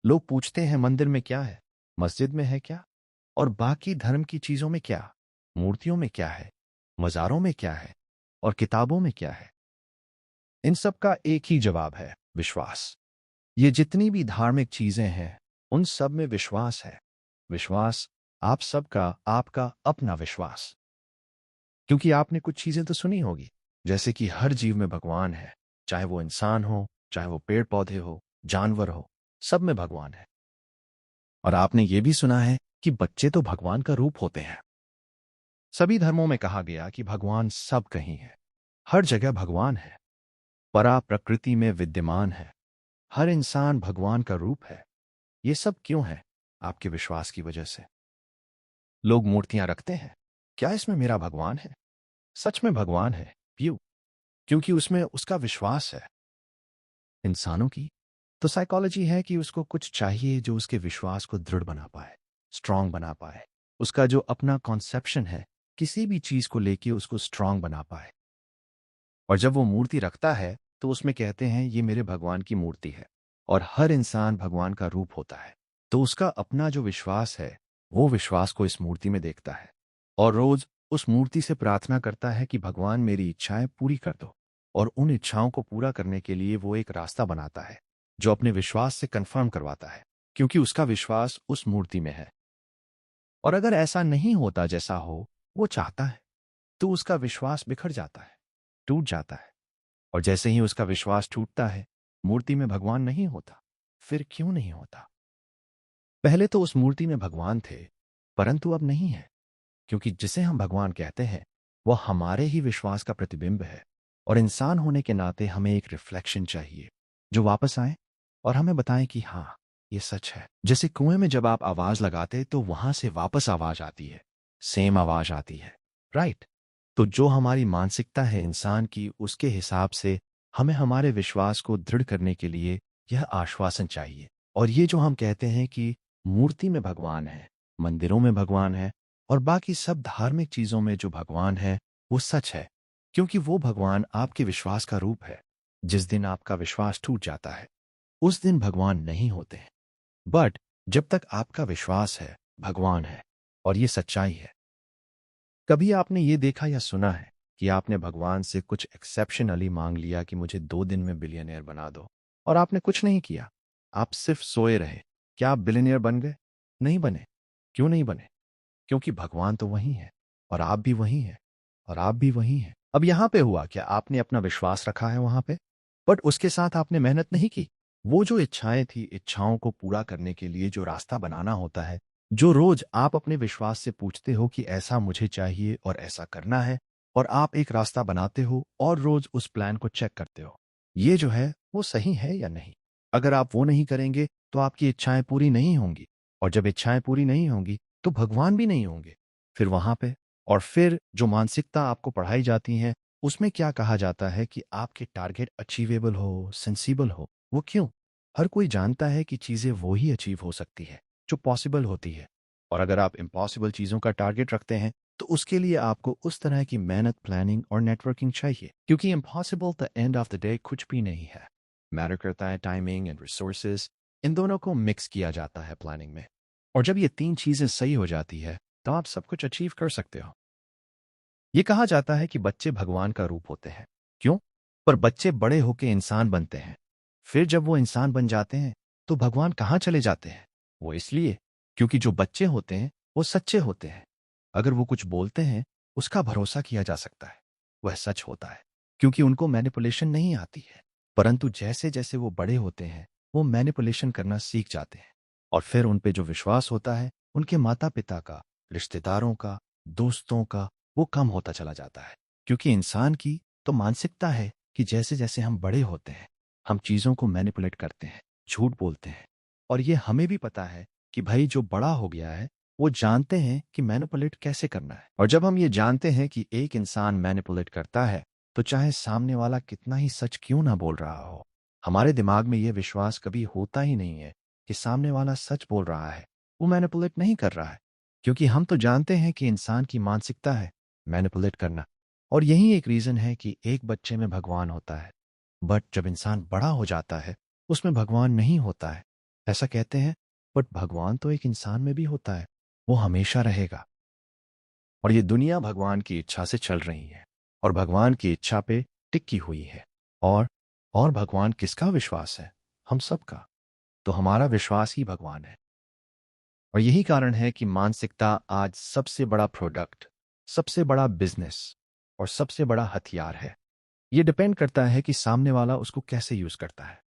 लोग पूछते हैं मंदिर में क्या है, मस्जिद में है क्या, और बाकी धर्म की चीजों में क्या, मूर्तियों में क्या है, मज़ारों में क्या है, और किताबों में क्या है। इन सब का एक ही जवाब है, विश्वास। ये जितनी भी धार्मिक चीजें हैं, उन सब में विश्वास है। विश्वास, आप सबका, आपका अपना विश्वास। क्योंकि आपने कुछ चीजें तो सुनी होगी, जैसे कि हर जीव में भगवान है, चाहे वो इंसान हो, चाहे वो पेड़ पौधे हो, जानवर हो, सब में भगवान है। और आपने ये भी सुना है कि बच्चे तो भगवान का रूप होते हैं। सभी धर्मों में कहा गया कि भगवान सब कहीं है, हर जगह भगवान है, परा प्रकृति में विद्यमान है, हर इंसान भगवान का रूप है। ये सब क्यों है? आपके विश्वास की वजह से। लोग मूर्तियां रखते हैं, क्या इसमें मेरा भगवान है? सच में भगवान है, क्यों? क्योंकि उसमें उसका विश्वास है। इंसानों की तो साइकोलॉजी है कि उसको कुछ चाहिए जो उसके विश्वास को दृढ़ बना पाए, स्ट्रांग बना पाए। उसका जो अपना कॉन्सेप्शन है किसी भी चीज को लेके उसको स्ट्रांग बना पाए। और जब वो मूर्ति रखता है तो उसमें कहते हैं ये मेरे भगवान की मूर्ति है, और हर इंसान भगवान का रूप होता है। तो उसका अपना जो विश्वास है, वो विश्वास को इस मूर्ति में देखता है, और रोज उस मूर्ति से प्रार्थना करता है कि भगवान मेरी इच्छाएं पूरी कर दो। और उन इच्छाओं को पूरा करने के लिए वो एक रास्ता बनाता है, जो अपने विश्वास से कंफर्म करवाता है, क्योंकि उसका विश्वास उस मूर्ति में है। और अगर ऐसा नहीं होता जैसा हो वो चाहता है, तो उसका विश्वास बिखर जाता है, टूट जाता है। और जैसे ही उसका विश्वास टूटता है, मूर्ति में भगवान नहीं होता। फिर क्यों नहीं होता? पहले तो उस मूर्ति में भगवान थे, परंतु अब नहीं है, क्योंकि जिसे हम भगवान कहते हैं वह हमारे ही विश्वास का प्रतिबिंब है। और इंसान होने के नाते हमें एक रिफ्लेक्शन चाहिए, जो वापस आए और हमें बताएं कि हाँ, ये सच है। जैसे कुएं में जब आप आवाज लगाते तो वहां से वापस आवाज आती है, सेम आवाज आती है, राइट? तो जो हमारी मानसिकता है इंसान की, उसके हिसाब से हमें हमारे विश्वास को दृढ़ करने के लिए यह आश्वासन चाहिए। और ये जो हम कहते हैं कि मूर्ति में भगवान है, मंदिरों में भगवान है, और बाकी सब धार्मिक चीजों में जो भगवान है, वो सच है, क्योंकि वो भगवान आपके विश्वास का रूप है। जिस दिन आपका विश्वास टूट जाता है, उस दिन भगवान नहीं होते हैं। बट जब तक आपका विश्वास है, भगवान है, और ये सच्चाई है। कभी आपने ये देखा या सुना है कि आपने भगवान से कुछ एक्सेप्शनली मांग लिया कि मुझे 2 दिन में बिलियनियर बना दो, और आपने कुछ नहीं किया, आप सिर्फ सोए रहे? क्या आप बिलियनियर बन गए? नहीं बने। क्यों नहीं बने? क्योंकि भगवान तो वही है, और आप भी वही हैं, और आप भी वही हैं। अब यहां पे हुआ क्या? आपने अपना विश्वास रखा है वहां पे, बट उसके साथ आपने मेहनत नहीं की। वो जो इच्छाएं थी, इच्छाओं को पूरा करने के लिए जो रास्ता बनाना होता है, जो रोज आप अपने विश्वास से पूछते हो कि ऐसा मुझे चाहिए और ऐसा करना है, और आप एक रास्ता बनाते हो और रोज उस प्लान को चेक करते हो, ये जो है वो सही है या नहीं। अगर आप वो नहीं करेंगे तो आपकी इच्छाएं पूरी नहीं होंगी, और जब इच्छाएं पूरी नहीं होंगी तो भगवान भी नहीं होंगे फिर वहां पे। और फिर जो मानसिकता आपको पढ़ाई जाती है, उसमें क्या कहा जाता है कि आपके टारगेट अचीवेबल हो, सेंसिबल हो। वो क्यों? हर कोई जानता है कि चीजें वो ही अचीव हो सकती है जो पॉसिबल होती है। और अगर आप इम्पॉसिबल चीजों का टारगेट रखते हैं, तो उसके लिए आपको उस तरह की मेहनत, प्लानिंग और नेटवर्किंग चाहिए, क्योंकि impossible the end of the day कुछ भी नहीं है। मैटर करता है टाइमिंग एंड रिसोर्सेज, इन दोनों को मिक्स किया जाता है प्लानिंग में। और जब ये तीन चीजें सही हो जाती है, तो आप सब कुछ अचीव कर सकते हो। ये कहा जाता है कि बच्चे भगवान का रूप होते हैं। क्यों? पर बच्चे बड़े होकर इंसान बनते हैं। फिर जब वो इंसान बन जाते हैं, तो भगवान कहाँ चले जाते हैं? वो इसलिए क्योंकि जो बच्चे होते हैं वो सच्चे होते हैं। अगर वो कुछ बोलते हैं, उसका भरोसा किया जा सकता है, वह सच होता है, क्योंकि उनको मैनिपुलेशन नहीं आती है। परंतु जैसे जैसे वो बड़े होते हैं, वो मैनिपुलेशन करना सीख जाते हैं। और फिर उन पे जो विश्वास होता है, उनके माता पिता का, रिश्तेदारों का, दोस्तों का, वो कम होता चला जाता है। क्योंकि इंसान की तो मानसिकता है कि जैसे जैसे हम बड़े होते हैं, हम चीज़ों को मैनिपुलेट करते हैं, झूठ बोलते हैं। और ये हमें भी पता है कि भाई जो बड़ा हो गया है, वो जानते हैं कि मैनिपुलेट कैसे करना है। और जब हम ये जानते हैं कि एक इंसान मैनिपुलेट करता है, तो चाहे सामने वाला कितना ही सच क्यों ना बोल रहा हो, हमारे दिमाग में ये विश्वास कभी होता ही नहीं है कि सामने वाला सच बोल रहा है, वो मैनिपुलेट नहीं कर रहा है। क्योंकि हम तो जानते हैं कि इंसान की मानसिकता है मैनिपुलेट करना। और यही एक रीजन है कि एक बच्चे में भगवान होता है, बट जब इंसान बड़ा हो जाता है, उसमें भगवान नहीं होता है। ऐसा कहते हैं, बट भगवान तो एक इंसान में भी होता है। वो हमेशा रहेगा। और ये दुनिया भगवान की इच्छा से चल रही है और भगवान की इच्छा पे टिकी हुई है। और और भगवान किसका विश्वास है? हम सबका। तो हमारा विश्वास ही भगवान है। और यही कारण है कि मानसिकता आज सबसे बड़ा प्रोडक्ट, सबसे बड़ा बिजनेस और सबसे बड़ा हथियार है। ये डिपेंड करता है कि सामने वाला उसको कैसे यूज करता है।